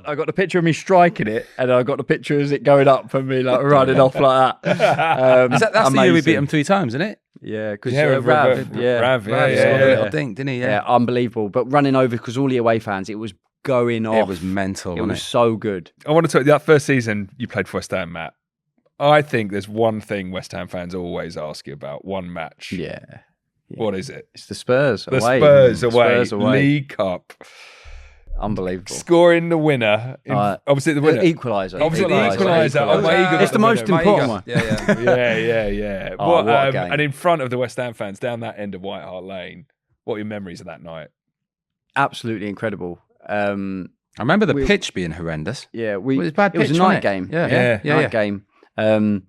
I got the picture of me striking it, and I got the picture of it going up for me, like running off like that. That's the year we beat them 3 times, isn't it? Yeah, because Rav scored a little dink, didn't he? Yeah, unbelievable. But running over, because all the away fans, it was going off. It was mental. It was so good. I want to talk that first season you played for West Ham, Matt. I think there's one thing West Ham fans always ask you about, one match. Yeah. What is it? It's the Spurs away. Spurs away. League Cup. Unbelievable. Scoring the winner. Obviously the winner. Equaliser. Obviously the equaliser. It's the most important one. Yeah. What a game. And in front of the West Ham fans down that end of White Hart Lane, what are your memories of that night? Absolutely incredible. I remember the pitch being horrendous. Yeah, it was a bad pitch, it was a night game. Night game. We were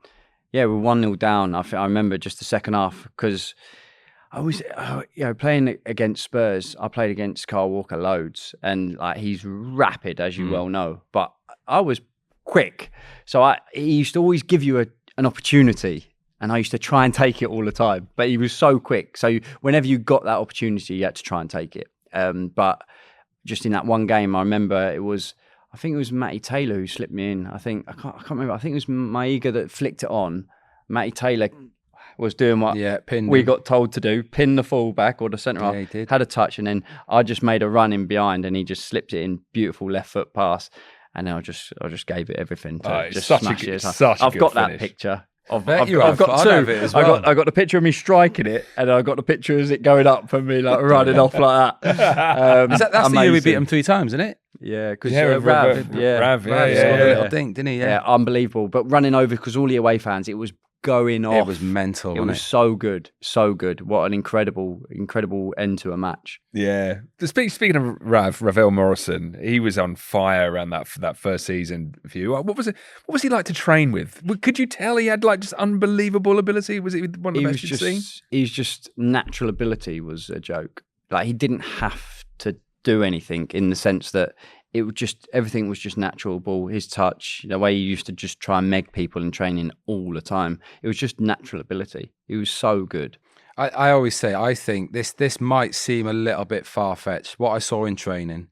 1-0 down. I remember just the second half, because I was, playing against Spurs. I played against Kyle Walker loads, and like he's rapid, as you well know. But I was quick, so he used to always give you an opportunity, and I used to try and take it all the time. But he was so quick, so whenever you got that opportunity, you had to try and take it. But just in that one game, I remember I think it was Matty Taylor who slipped me in. I can't remember. I think it was Maiga that flicked it on. Matty Taylor was doing what we got told to do, pin the full-back or the centre-half, had a touch, and then I just made a run in behind, and he just slipped it in, beautiful left foot pass, and then I just gave it everything to just smash it. I've got that picture. I've got two. I got the picture of me striking it, and I got the picture of it going up for me, like running off like that. That's the year we beat them 3 times, isn't it? Yeah, because Rav scored a little dink, didn't he? Yeah, unbelievable. But running over, because all the away fans, it was going off. It was mental. It was so good, so good. What an incredible end to a match. Yeah. Speaking of Ravel Morrison, he was on fire around that first season for you. What was he like to train with? Could you tell he had like just unbelievable ability? Was it one of the best you'd seen? He's just natural ability was a joke. Like he didn't have to do anything, in the sense that everything was just natural. Ball, his touch, the way he used to just try and meg people in training all the time. It was just natural ability. He was so good. I always say, I think this might seem a little bit far-fetched. What I saw in training,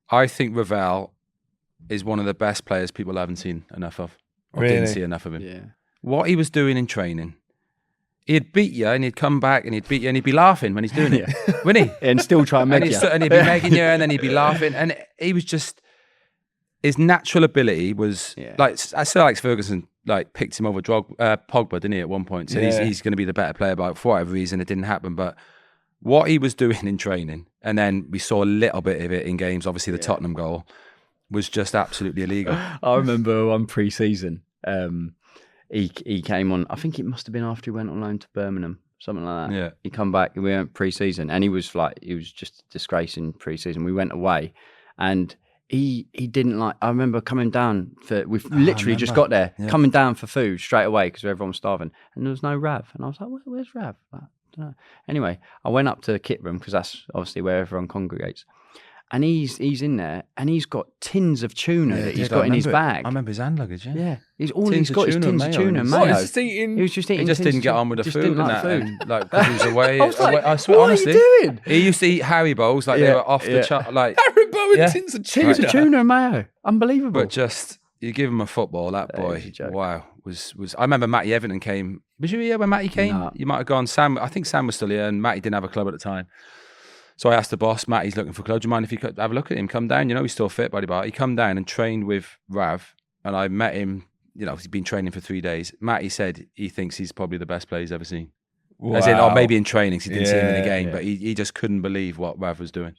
I think Ravel is one of the best players people haven't seen enough of, or didn't see enough of him. Yeah. What he was doing in training, he'd beat you, and he'd come back, and he'd beat you, and he'd be laughing when he's doing it, wouldn't he? And still try and meg you. And he'd be megging you, and then he'd be laughing, and he was just, his natural ability was like, I Sir Alex Ferguson like picked him over Pogba, didn't he, at one point? Said he's going to be the better player, but for whatever reason it didn't happen. But what he was doing in training, and then we saw a little bit of it in games, obviously the Tottenham goal, was just absolutely illegal. I remember one pre-season, he came on, I think it must have been after he went on loan to Birmingham, something like that. Yeah. He come back, we went pre-season, and he was just a disgrace in pre-season. We went away, and he didn't like, I remember coming down we've literally just got there, coming down for food straight away, because everyone was starving, and there was no Rav. And I was like, where's Rav? I don't know. Anyway, I went up to the kit room, because that's obviously where everyone congregates. And he's in there, and he's got tins of tuna that he's got in his bag. I remember his hand luggage, Yeah. He's got is tins of tuna and mayo. He was just eating. He just didn't get on with the food, like and food. And, like, because he was away. I was like, I swear, what honestly, are you doing? He used to eat Haribos like they were off the chart. Like Haribo and tins of tuna. Tins of tuna and mayo. Unbelievable. But just, you give him a football, that boy, wow. Was I remember Matty Everton came. Was you here when Matty came? No. You might have gone. I think Sam was still here, and Matty didn't have a club at the time. So I asked the boss, Matty's looking for a club. Do you mind if you could have a look at him? Come down. You know, he's still fit, buddy. He come down and trained with Rav, and I met him. You know, he's been training for 3 days. Matty said he thinks he's probably the best player he's ever seen. Wow. As in, or maybe in training, 'cause he didn't see him in the game, but he just couldn't believe what Rav was doing.